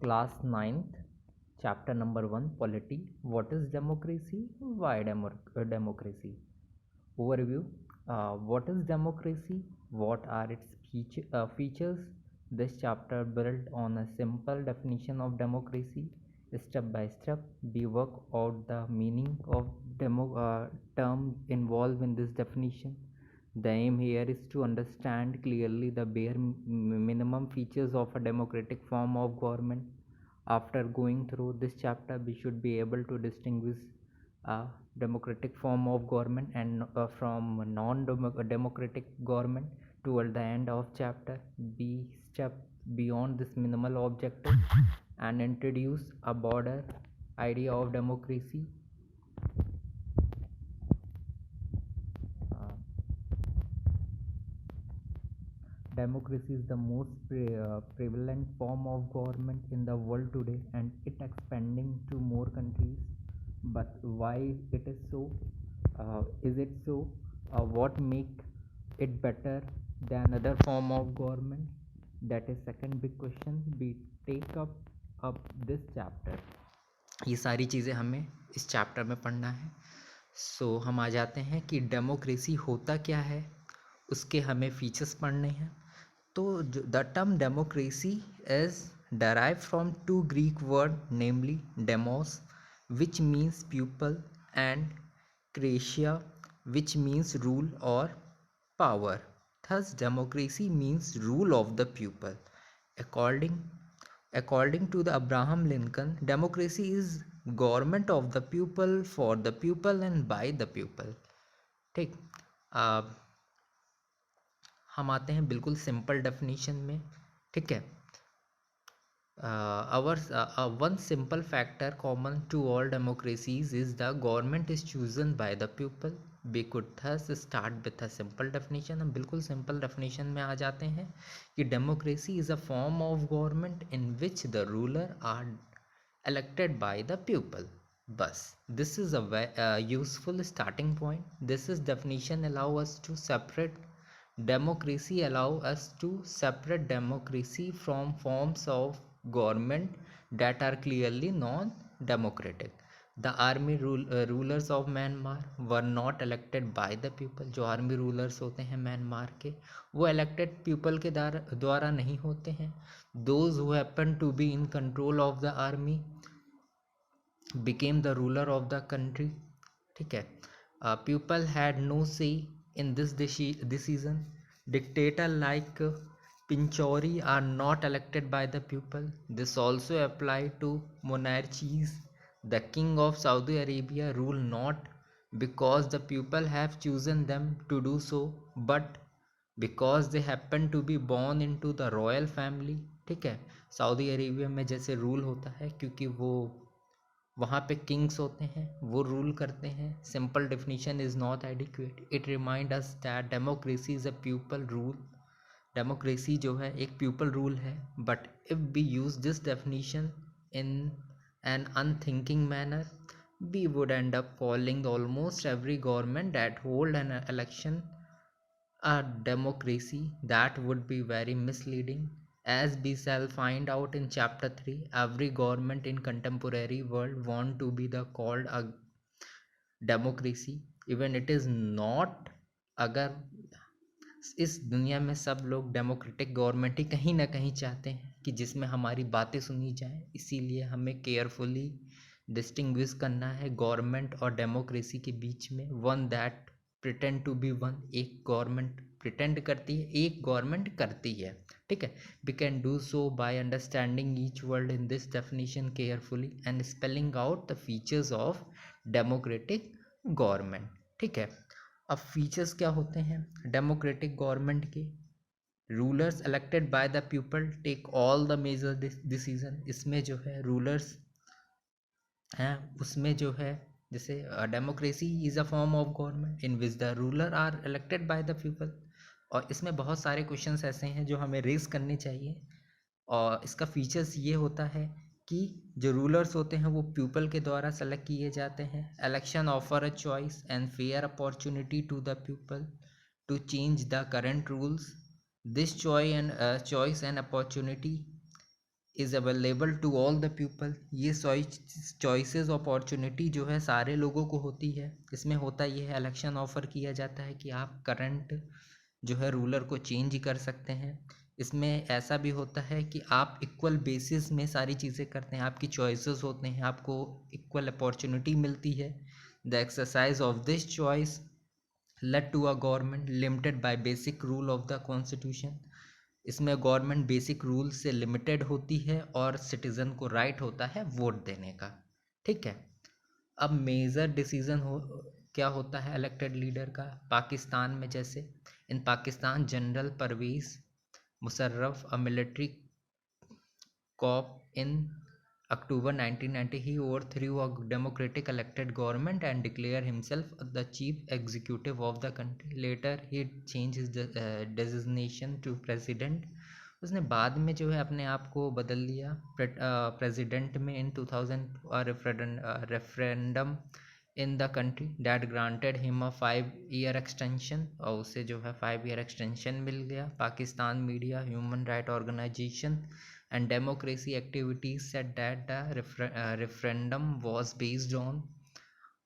Class 9th, chapter number 1, Polity. What is democracy? Why democracy? Overview. What is democracy? What are its features? This chapter built on a simple definition of democracy. Step by step, we work out the meaning of term involved in this definition. The aim here is to understand clearly the bare minimum features of a democratic form of government. After going through this chapter, we should be able to distinguish a democratic form of government and from non-democratic government. Toward the end of chapter, we step beyond this minimal objective and introduce a broader idea of democracy. Uh, Democracy is the most prevalent form of government in the world today, and it expanding to more countries. But why it is so? Is it so? What make it better than other form of government? That is second big question we take up this chapter. ये सारी चीज़ें हमें इस chapter में पढ़ना है. सो हम आ जाते हैं कि डेमोक्रेसी होता क्या है, उसके हमें फीचर्स पढ़ने हैं. तो the term democracy is derived from two Greek word, namely demos, which means people, and kratia, which means rule or power. Thus democracy means rule of the people. According to the Abraham Lincoln, democracy is government of the people, for the people, and by the people. ठीक. हम आते हैं बिल्कुल simple definition में. ठीक है. One simple factor common to all democracies is the government is chosen by the people. We could thus start with a simple definition. हम बिल्कुल simple definition में आ जाते हैं कि democracy is a form of government in which the ruler are elected by the people. बस this is a useful starting point. This is definition allow us to separate democracy from forms of government that are clearly non-democratic. The army rulers of Myanmar were not elected by the people. जो army rulers होते हैं Myanmar के, वो elected people के द्वारा नहीं होते हैं. Those who happen to be in control of the army became the ruler of the country. ठीक है. People had no say in this decision. Dictator like Pinchori are not elected by the people. This also applied to monarchies. The king of Saudi Arabia rule not because the people have chosen them to do so, but because they happen to be born into the royal family. ठीक है. Saudi Arabia में जैसे rule होता है क्योंकि वो वहाँ पे किंग्स होते हैं, वो रूल करते हैं. Simple definition is not adequate. It remind us that democracy is a people rule. Democracy जो है एक पीपल रूल है. But if we use this definition in an unthinking manner, we would end up calling almost every government that hold an election a democracy. That would be very misleading. As we shall find out in chapter 3, every government in contemporary world want to be the called a democracy, even it is not. अगर इस दुनिया में सब लोग democratic government ही कहीं ना कहीं चाहते हैं कि जिसमें हमारी बातें सुनी जाए, इसीलिए हमें केयरफुली डिस्टिंग्विश करना है गवर्नमेंट और डेमोक्रेसी के बीच में. One that pretend to be one. एक गवर्नमेंट प्रिटेंड करती है, एक गवर्नमेंट करती है. ठीक है. We can do so by understanding each word in this definition carefully and spelling out the features of democratic government. ठीक है. अब फीचर्स क्या होते हैं डेमोक्रेटिक गवर्नमेंट के? Rulers elected by the people take all the major decision. इसमें जो है रूलर्स हैं, उसमें जो है जैसे democracy is a form of government in which the ruler are elected by the people. और इसमें बहुत सारे क्वेश्चंस ऐसे हैं जो हमें रेज करने चाहिए. और इसका फीचर्स ये होता है कि जो रूलर्स होते हैं वो पीपल के द्वारा सेलेक्ट किए जाते हैं. Election offer a choice and fair opportunity to the people to change the current rules. This choice and opportunity is available to all the people. ये चॉइसेस अपॉर्चुनिटी जो है सारे लोगों को होती है। इसमें होता ये है, इलेक्शन ऑफर किया जाता है कि आप करंट जो है रूलर को चेंज कर सकते हैं। इसमें ऐसा भी होता है कि आप इक्वल बेसिस में सारी चीज़ें करते हैं, आपकी चॉइसेस होते हैं, आपको इक्वल अपॉर्चुनिटी मिलती है। The exercise of this choice led to a government limited by basic rule of the constitution. इसमें गवर्नमेंट बेसिक रूल से लिमिटेड होती है और सिटीज़न को राइट होता है वोट देने का। ठीक है। अब मेजर डिसीजन क्या होता है इलेक्टेड लीडर का पाकिस्तान में? जैसे in Pakistan general Pervez Musharraf a military cop in October 1990, he overthrew a democratic elected government and declared himself the chief executive of the country. Later, he changed his designation to president. उसने बाद में जो है अपने आप को बदल लिया प्रेसिडेंट में in 2000 referendum in the country that granted him a 5 year extension, और उसे जो है 5 ईयर एक्सटेंशन मिल गया। Pakistan media, human right organization and democracy activities said that the referendum was based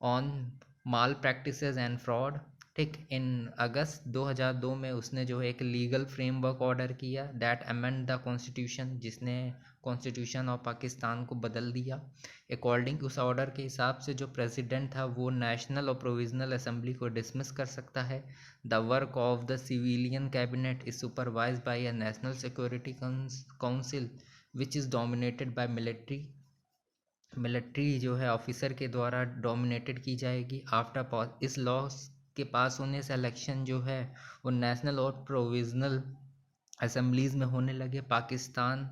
on malpractices and fraud। ठीक, इन अगस्त 2002 में उसने जो है एक लीगल फ्रेमवर्क ऑर्डर किया दैट अमेंड द कॉन्स्टिट्यूशन, जिसने कॉन्स्टिट्यूशन ऑफ पाकिस्तान को बदल दिया। अकॉर्डिंग उस ऑर्डर के हिसाब से जो प्रेसिडेंट था वो नेशनल और प्रोविजनल असेंबली को डिसमिस कर सकता है। The work of the civilian cabinet is supervised by a national security council which is dominated by military जो है ऑफिसर के द्वारा डोमिनेटेड की जाएगी। आफ्टर इस लॉ के पास होने से इलेक्शन जो है वो नेशनल और प्रोविजनल असेंबलीज में होने लगे। पाकिस्तान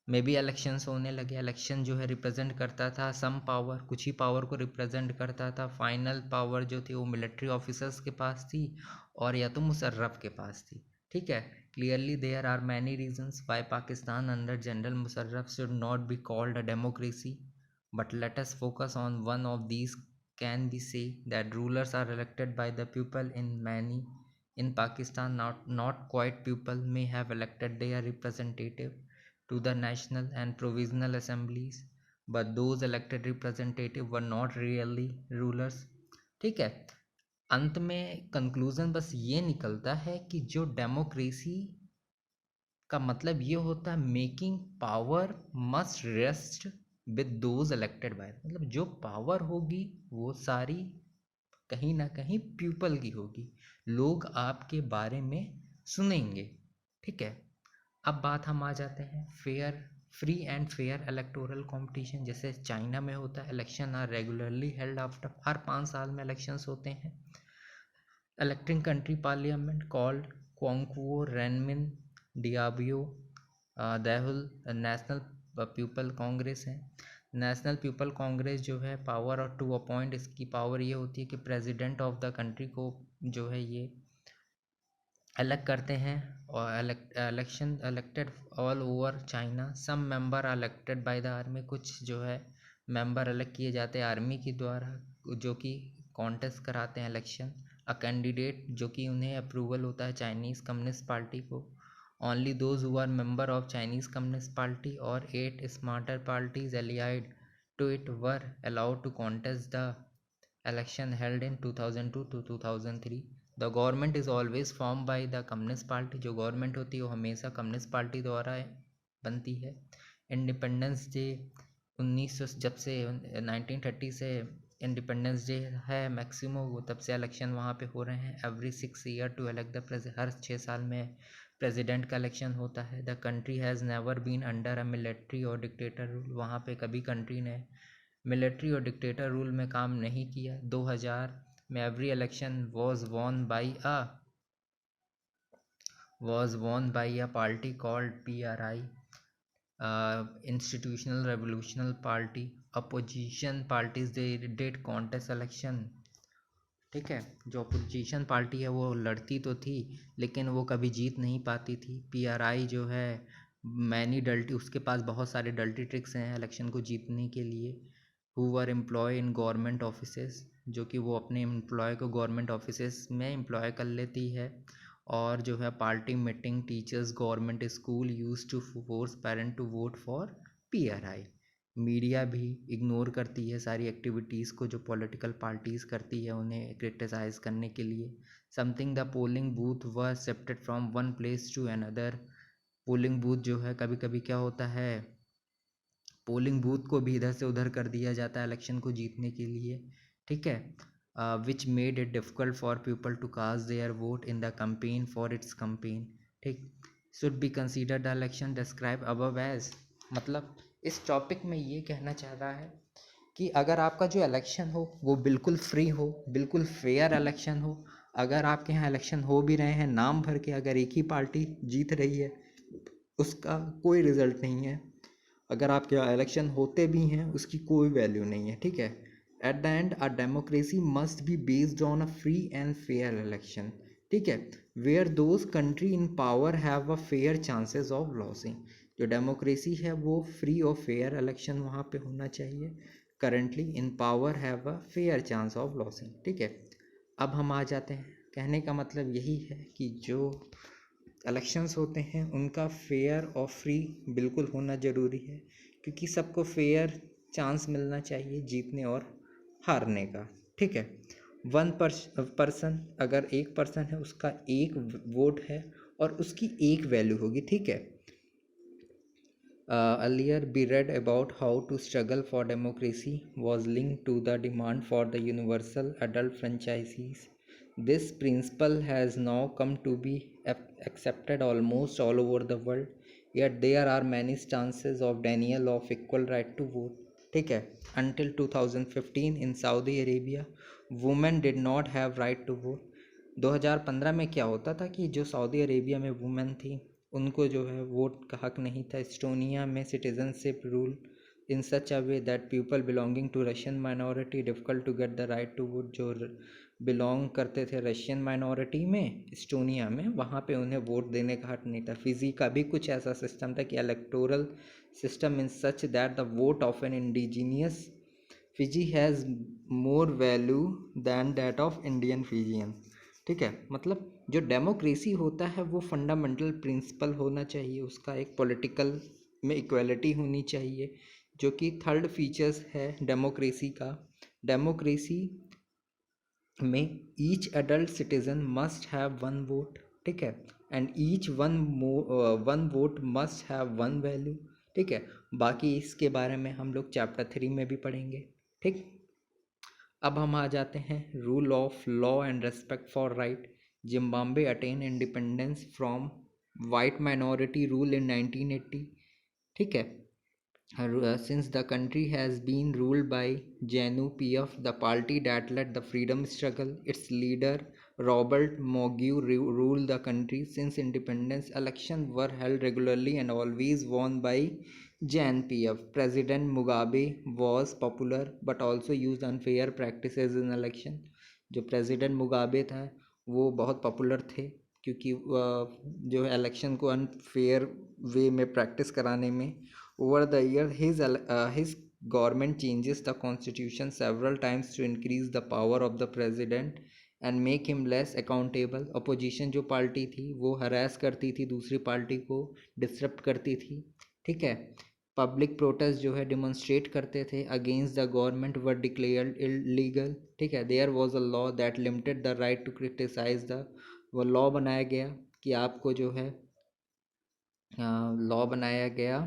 में भी इलेक्शंस होने लगे। इलेक्शन जो है रिप्रेजेंट करता था सम पावर, कुछ ही पावर को रिप्रेजेंट करता था। फाइनल पावर जो थी वो मिलिट्री ऑफिसर्स के पास थी और या तो मुशर्रफ के पास थी। ठीक है। Clearly there are many reasons why Pakistan under general Musharraf should not be called a democracy, but let us focus on one of these. Can we say that rulers are elected by the people in many in Pakistan? Not quite. People may have elected their representative to the national and provisional assemblies, but those elected representative were not really rulers। ठीक है। अंत में conclusion बस ये निकलता है कि जो डेमोक्रेसी का मतलब ये होता है making power must rest with those elected by, मतलब जो पावर होगी वो सारी कहीं ना कहीं पीपल की होगी, लोग आपके बारे में सुनेंगे। ठीक है। अब बात हम आ जाते हैं fair, free and fair electoral competition. जैसे चाइना में होता है election are regularly held after, हर 5 साल में इलेक्शंस होते हैं। Electing country parliament called Quanguo Renmin Daibiao Dahui. National People Congress है। नेशनल पीपल कांग्रेस जो है पावर और टू अपॉइंट, इसकी पावर ये होती है कि प्रेसिडेंट ऑफ द कंट्री को जो है ये अलग करते हैं और election elected all over China. Some member are elected by the army, कुछ जो है मेंबर अलग किए जाते हैं आर्मी के द्वारा जो कि कॉन्टेस्ट कराते हैं इलेक्शन। अ कैंडिडेट जो कि उन्हें अप्रूवल होता है चाइनीज़ कम्युनिस्ट पार्टी को। Only those who are member of Chinese Communist Party और 8 smarter parties allied to it were allowed to contest the election held in 2002 to 2003। The government is always form by the Communist Party, जो government होती है वो हमेशा communist party द्वारा बनती है। Independence day 1900 जब से 1930 से इंडिपेंडेंस डे है मैक्सिमो, वो तब से इलेक्शन वहाँ पे हो रहे हैं। Every 6 year to elect the president, हर 6 साल में प्रेसिडेंट का इलेक्शन होता है। The country has never been under a military और डिक्टेटर रूल, वहाँ पे कभी कंट्री ने मिलिट्री और डिक्टेटर रूल में काम नहीं किया। 2000 में every election was won by a party called PRI, Institutional Revolutionary Party। Opposition parties they did contest election। ठीक है। जो अपोजिशन पार्टी है वो लड़ती तो थी लेकिन वो कभी जीत नहीं पाती थी। पीआरआई जो है मैनी डल्टी, उसके पास बहुत सारे डल्टी ट्रिक्स हैं इलेक्शन को जीतने के लिए। Who were employ in government offices, जो कि वो अपने एम्प्लॉय को गवर्नमेंट ऑफिसेस में एम्प्लॉय कर लेती है। और जो है party meeting, teachers, government school use to force parent to vote for PRI। Media भी इग्नोर करती है सारी एक्टिविटीज़ को जो पॉलिटिकल पार्टीज़ करती है उन्हें क्रिटिसाइज करने के लिए। Something the polling booth were shifted from one place to another. Polling booth जो है कभी कभी क्या होता है, पोलिंग बूथ को भी इधर से उधर कर दिया जाता है इलेक्शन को जीतने के लिए, ठीक है। Which made it difficult for people to cast their vote in the campaign for its campaign, ठीक। Should be consider the election describe above age. मतलब इस टॉपिक में ये कहना चाह रहा है कि अगर आपका जो इलेक्शन हो वो बिल्कुल फ्री हो, बिल्कुल फेयर इलेक्शन हो, अगर आपके यहाँ इलेक्शन हो भी रहे हैं नाम भर के, अगर एक ही पार्टी जीत रही है उसका कोई रिजल्ट नहीं है, अगर आपके यहाँ इलेक्शन होते भी हैं उसकी कोई वैल्यू नहीं है, ठीक है। At the end a democracy must be based on a free and fair election, ठीक है, where those country in power have a fair chances of losing. जो डेमोक्रेसी है वो फ्री और फेयर इलेक्शन वहाँ पे होना चाहिए, currently in power have a fair chance of losing, ठीक है। अब हम आ जाते हैं, कहने का मतलब यही है कि जो इलेक्शंस होते हैं उनका फेयर और फ्री बिल्कुल होना ज़रूरी है, क्योंकि सबको फेयर चांस मिलना चाहिए जीतने और हारने का, ठीक है। वन पर्सन, अगर एक पर्सन है उसका एक वोट है और उसकी एक वैल्यू होगी, ठीक है। Earlier we read about how to struggle for democracy was linked to the demand for the universal adult franchises. This principle has now come to be accepted almost all over the world, yet there are many instances of denial of equal right to vote, ठीक है। Until 2015 in Saudi Arabia, women did not have right to vote। 2015 में क्या होता था कि जो Saudi Arabia में women थी उनको जो है वोट का हक नहीं था। एस्टोनिया में citizenship rule in such a way that people belonging to Russian minority difficult to get the right to vote. जो बिलोंग करते थे रशियन माइनॉरिटी में एस्टोनिया में, वहाँ पे उन्हें वोट देने का हक नहीं था। फिजी का भी कुछ ऐसा सिस्टम था कि electoral system in such that the vote of an indigenous Fiji has more value than that of Indian Fijian, ठीक है। मतलब जो डेमोक्रेसी होता है वो फंडामेंटल प्रिंसिपल होना चाहिए, उसका एक पॉलिटिकल में इक्वलिटी होनी चाहिए, जो कि थर्ड फीचर्स है डेमोक्रेसी का। डेमोक्रेसी में each adult citizen must have one vote, ठीक है, and each one vote must have one value, ठीक है। बाकी इसके बारे में हम लोग चैप्टर 3 में भी पढ़ेंगे, ठीक। अब हम आ जाते हैं rule of law and respect for right. Zimbabwe attain independence from white minority rule in 1980, ठीक है। Since the country has been ruled by ZANU-PF, the party that led the freedom struggle, its leader Robert Mugabe ruled the country since independence. Elections were held regularly and always won by ZANU-PF. President Mugabe was popular but also used unfair practices in election. जो president Mugabe था वो बहुत popular थे क्योंकि जो है election को unfair वे में प्रैक्टिस कराने में। Over the year, his government changes the constitution several times to increase the power of the president and make him less accountable. Opposition जो पार्टी थी वो हरास करती थी दूसरी पार्टी को, डिसरप्ट करती थी, ठीक है। पब्लिक प्रोटेस्ट जो है डिमॉन्स्ट्रेट करते थे against the government were declared illegal, ठीक है। There was a law that limited the right to criticise the, वो लॉ बनाया गया कि आपको जो है लॉ बनाया गया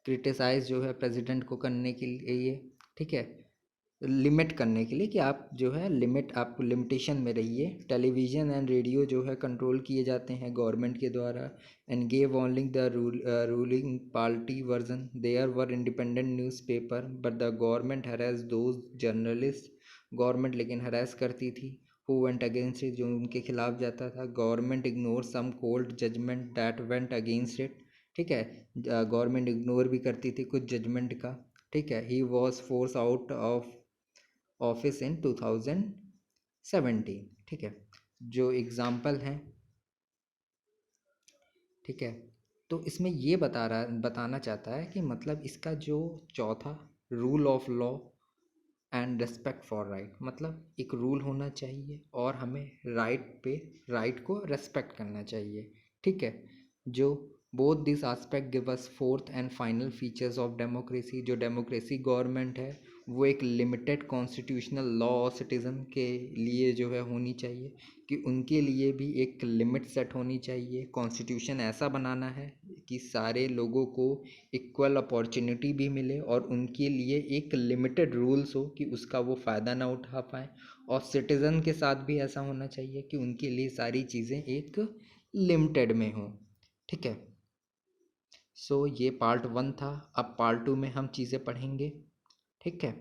क्रिटिसाइज जो है प्रेसिडेंट को करने के लिए, ठीक है, लिमिट करने के लिए कि आप जो है लिमिट, आपको लिमिटेशन में रहिए। टेलीविज़न एंड रेडियो जो है कंट्रोल किए जाते हैं गवर्नमेंट के द्वारा। And gave only the ruling party version. There were independent newspaper but the government harass those journalist. Government लेकिन हरास करती थी हु वेंट अगेंस्ट इट, जो उनके खिलाफ जाता था। Government ignore some court judgment that went against it, ठीक है। गवर्नमेंट इग्नोर भी करती थी कुछ जजमेंट का, ठीक है। He was force out of office in 2017, ठीक है। जो एग्जाम्पल हैं, ठीक है। तो इसमें ये बताना चाहता है कि मतलब इसका जो चौथा rule of law and respect for right, मतलब एक रूल होना चाहिए और हमें राइट को रेस्पेक्ट करना चाहिए। ठीक है, जो both this aspect give us fourth and final features of democracy. जो डेमोक्रेसी गवर्नमेंट है वो एक लिमिटेड कॉन्स्टिट्यूशनल लॉ और सिटीज़न के लिए जो है होनी चाहिए, कि उनके लिए भी एक लिमिट सेट होनी चाहिए। कॉन्स्टिट्यूशन ऐसा बनाना है कि सारे लोगों को इक्वल अपॉर्चुनिटी भी मिले और उनके लिए एक लिमिटेड रूल्स हो कि उसका वो फ़ायदा ना उठा पाए। और सिटीज़न के साथ भी ऐसा होना चाहिए कि उनके लिए सारी चीज़ें एक लिमिटेड में हों। ठीक है, सो ये पार्ट 1 था। अब पार्ट 2 में हम चीज़ें पढ़ेंगे। ठीक है।